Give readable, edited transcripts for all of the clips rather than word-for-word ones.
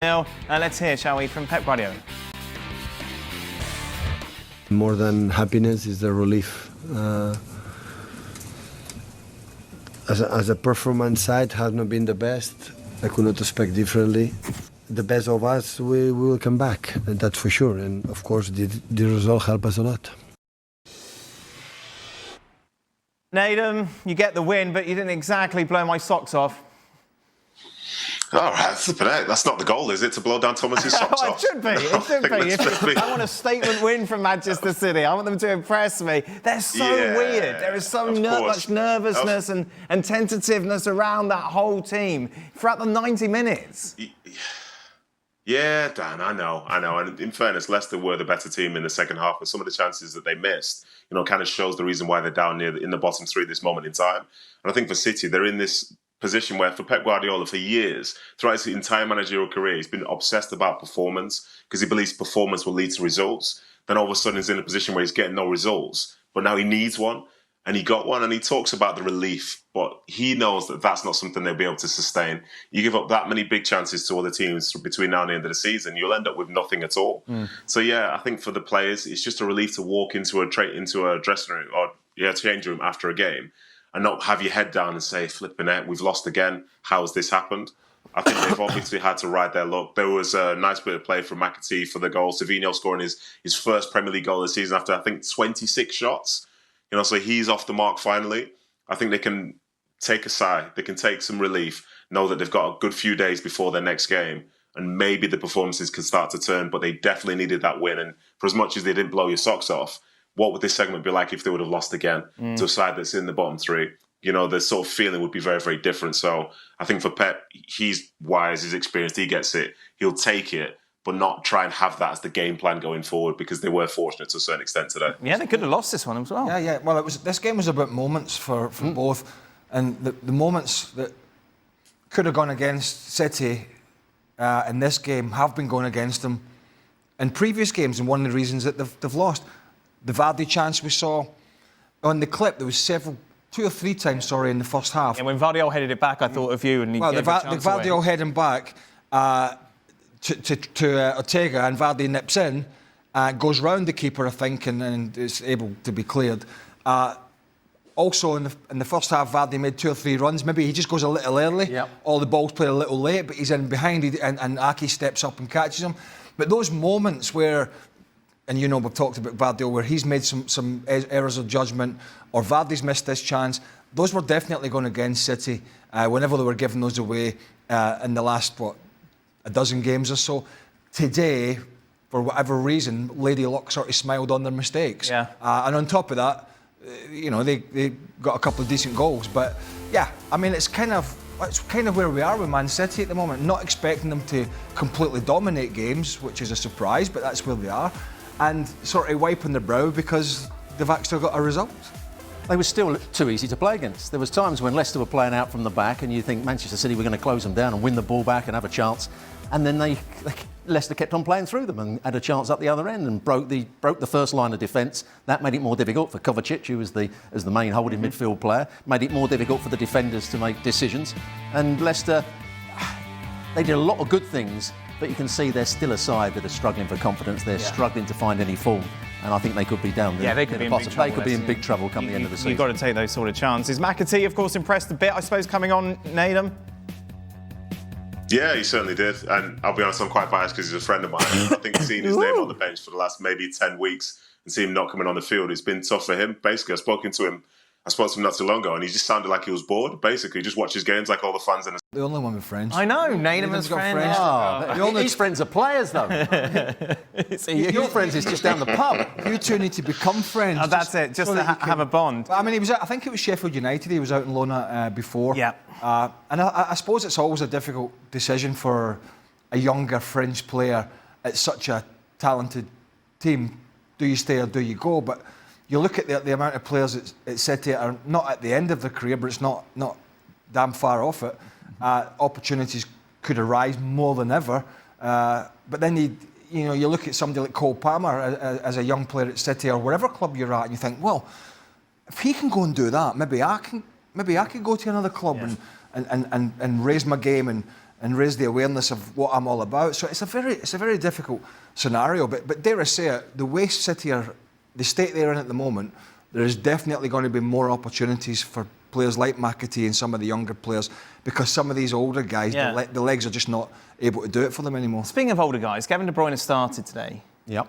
Let's hear, shall we, from Pep Guardiola. More than happiness is the relief. As a performance side has not been the best. I could not expect differently. The best of us, we will come back, that's for sure. And of course, the result helped us a lot. Naden, you get the win, but you didn't exactly blow my socks off. All right, that's not the goal, is it, to blow down Thomas's socks off? It should be. It should be. I want a statement win from Manchester City. I want them to impress me. They're so weird. There is so much nervousness and tentativeness around that whole team throughout the 90 minutes. Yeah, Dan, I know. And in fairness, Leicester were the better team in the second half, but some of the chances that they missed, kind of shows the reason why they're down in the bottom three at this moment in time. And I think for City, they're in this position where for Pep Guardiola for years, throughout his entire managerial career, he's been obsessed about performance because he believes performance will lead to results. Then all of a sudden he's in a position where he's getting no results, but now he needs one, and he got one, and he talks about the relief, but he knows that that's not something they'll be able to sustain. You give up that many big chances to other teams between now and the end of the season, you'll end up with nothing at all. So yeah, I think for the players, it's just a relief to walk into a dressing room or change room after a game and not have your head down and say, flipping it, we've lost again. How's this happened? I think they've obviously had to ride their luck. There was a nice bit of play from McAtee for the goal. Savinho scoring his first Premier League goal of the season after, I think, 26 shots. So he's off the mark finally. I think they can take a sigh. They can take some relief, know that they've got a good few days before their next game, and maybe the performances can start to turn, but they definitely needed that win. And for as much as they didn't blow your socks off, what would this segment be like if they would have lost again to a side that's in the bottom three? The sort of feeling would be very, very different. So I think for Pep, he's wise, he's experienced, he gets it. He'll take it, but not try and have that as the game plan going forward, because they were fortunate to a certain extent today. Yeah, they could have lost this one as well. Yeah. Well, this game was about moments for both. And the moments that could have gone against City in this game have been going against them in previous games, and one of the reasons that they've lost. The Vardy chance we saw on the clip, there was two or three times, in the first half. And when Vardy headed it back, I thought of you, and he gave the Vardy heading back to Ortega, and Vardy nips in, goes round the keeper, I think, and is able to be cleared. Also, in the first half, Vardy made 2 or 3 runs. Maybe he just goes a little early. Yep. All the balls played a little late, but he's in behind, and Aki steps up and catches him. But those moments where, and we've talked about Vardy, where he's made some errors of judgment, or Vardy's missed this chance, those were definitely going against City whenever they were giving those away in the last, a dozen games or so. Today, for whatever reason, Lady Luck sort of smiled on their mistakes. Yeah. And on top of that, they got a couple of decent goals. But yeah, I mean, it's kind of where we are with Man City at the moment. Not expecting them to completely dominate games, which is a surprise, but that's where they are. And sort of wiping their brow because they've actually got a result. They were still too easy to play against. There was times when Leicester were playing out from the back and you think Manchester City were going to close them down and win the ball back and have a chance. And then Leicester kept on playing through them and had a chance up the other end and broke the first line of defence. That made it more difficult for Kovacic, who was the main holding midfield player. Made it more difficult for the defenders to make decisions. And Leicester, they did a lot of good things, but you can see they're still a side that are struggling for confidence. They're struggling to find any form. And I think they could be down there. Yeah, they could be in big trouble. They could be in big trouble come the end of the season. You've got to take those sort of chances. McAtee, of course, impressed a bit, I suppose, coming on, Naden. Yeah, he certainly did. And I'll be honest, I'm quite biased because he's a friend of mine. I think seeing his name on the bench for the last maybe 10 weeks and seeing him not coming on the field, it's been tough for him. Basically, I spoke to him not too long ago, and he just sounded like he was bored. Basically, just watches games like all the fans. The only one with friends. I know, Naden's friends. His friends are players, though. Your friends is just down the pub. You two need to become friends. That's it, just to have a bond. I mean, I think it was Sheffield United. He was out in loan before. Yeah. And I suppose it's always a difficult decision for a younger fringe player at such a talented team. Do you stay or do you go? But you look at the amount of players at City are not at the end of their career, but it's not damn far off it. Opportunities could arise more than ever. But then you look at somebody like Cole Palmer as a young player at City or wherever club you're at, and you think, well, if he can go and do that, maybe I can go to another club and raise my game and raise the awareness of what I'm all about. So it's a very difficult scenario. But dare I say it, the way City are, the state they're in at the moment, there is definitely going to be more opportunities for players like McAtee and some of the younger players, because some of these older guys, the legs are just not able to do it for them anymore. Speaking of older guys, Kevin De Bruyne has started today. Yep.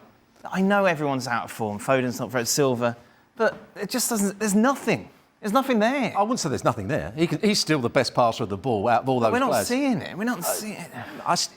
I know everyone's out of form. Foden's not very Silva, but it just doesn't. There's nothing. There's nothing there. I wouldn't say there's nothing there. He's still the best passer of the ball out of all those We're not players. seeing it. We're not seeing it.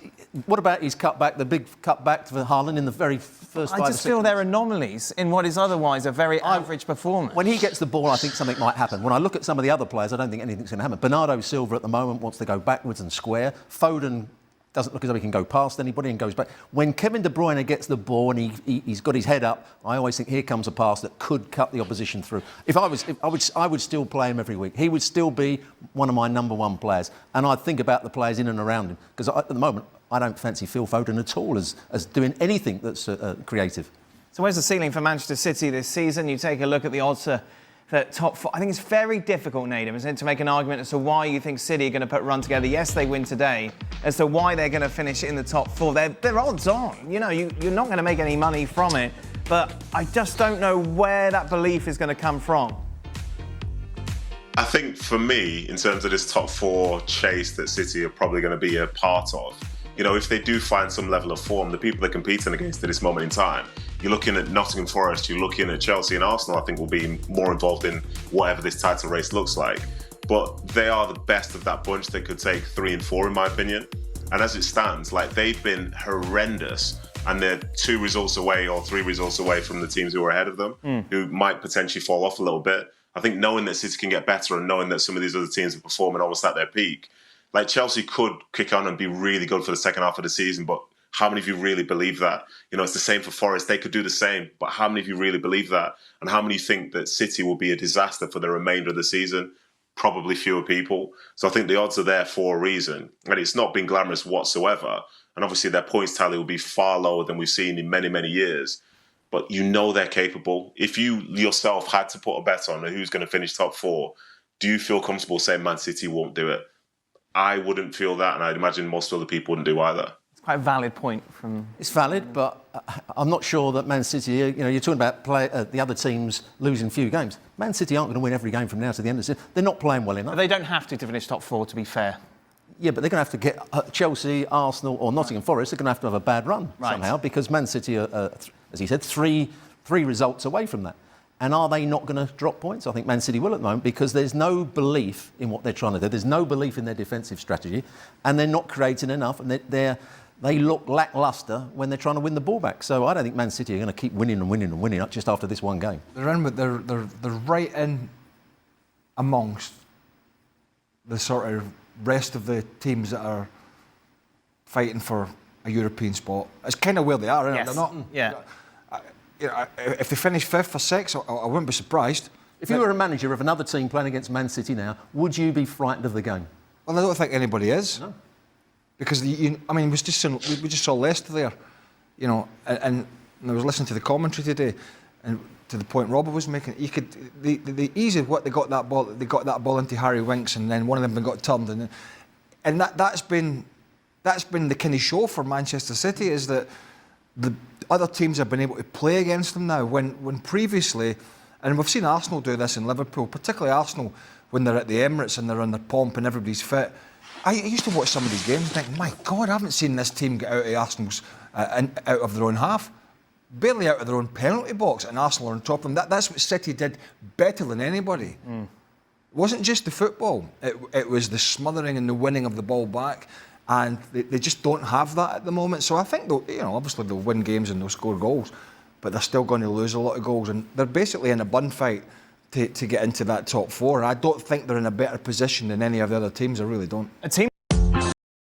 What about his cutback, the big cutback for Haaland in the very first 5 I just feel there are anomalies in what is otherwise a very average performance. When he gets the ball, I think something might happen. When I look at some of the other players, I don't think anything's going to happen. Bernardo Silva at the moment wants to go backwards and square. Foden doesn't look as though he can go past anybody and goes back. When Kevin De Bruyne gets the ball and he's got his head up, I always think here comes a pass that could cut the opposition through. I would still play him every week. He would still be one of my number one players. And I'd think about the players in and around him, because at the moment I don't fancy Phil Foden at all as doing anything that's creative. So where's the ceiling for Manchester City this season? You take a look at the odds for top four. I think it's very difficult, Nadim, isn't it, to make an argument as to why you think City are going to put a run together. Yes, they win today. As to why they're going to finish in the top four. They're odds on. You know, you're not going to make any money from it. But I just don't know where that belief is going to come from. I think for me, in terms of this top four chase that City are probably going to be a part of, you know, if they do find some level of form, the people they're competing against at this moment in time, you're looking at Nottingham Forest, you're looking at Chelsea and Arsenal, I think will be more involved in whatever this title race looks like. But they are the best of that bunch. They could take 3 and 4, in my opinion. And as it stands, like, they've been horrendous, and they're 2 results away or 3 results away from the teams who are ahead of them, who might potentially fall off a little bit. I think knowing that City can get better and knowing that some of these other teams are performing almost at their peak, like Chelsea could kick on and be really good for the second half of the season, but how many of you really believe that? You know, it's the same for Forest. They could do the same, but how many of you really believe that? And how many think that City will be a disaster for the remainder of the season? Probably fewer people. So I think the odds are there for a reason. And it's not been glamorous whatsoever. And obviously their points tally will be far lower than we've seen in many, many years. But you know they're capable. If you yourself had to put a bet on who's going to finish top 4, do you feel comfortable saying Man City won't do it? I wouldn't feel that, and I'd imagine most other people wouldn't do either. It's quite a valid point from... It's valid, but I'm not sure that Man City, you know, you're talking about the other teams losing few games. Man City aren't going to win every game from now to the end of the season. They're not playing well enough. But they don't have to finish top 4, to be fair. Yeah, but they're going to have to get Chelsea, Arsenal or Nottingham Forest. They're going to have a bad run somehow, because Man City are, as he said, three results away from that. And are they not going to drop points? I think Man City will at the moment, because there's no belief in what they're trying to do. There's no belief in their defensive strategy, and they're not creating enough, and they look lacklustre when they're trying to win the ball back. So I don't think Man City are going to keep winning and winning and winning just after this one game. They're in, but they're right in amongst the sort of rest of the teams that are fighting for a European spot. It's kind of where they are, isn't it? Yes. They're not. Yeah. You know, if they finish 5th or 6th, I wouldn't be surprised. If you were a manager of another team playing against Man City now, would you be frightened of the game? Well, I don't think anybody is. No. Because we just saw Leicester there, you know, and I was listening to the commentary today, and to the point Robert was making, the easy what they got that ball into Harry Winks, and then one of them got turned, and that's been the kind of show for Manchester City, is that the other teams have been able to play against them now, when previously, and we've seen Arsenal do this in Liverpool, particularly Arsenal when they're at the Emirates and they're on their pomp and everybody's fit. I used to watch some of these games and think, my God, I haven't seen this team get out of Arsenal's out of their own half, barely out of their own penalty box, and Arsenal are on top of them. That's what City did better than anybody. It wasn't just the football; it was the smothering and the winning of the ball back. And they just don't have that at the moment. So I think obviously they'll win games and they'll score goals, but they're still going to lose a lot of goals. And they're basically in a bun fight to get into that top 4. And I don't think they're in a better position than any of the other teams. I really don't. A team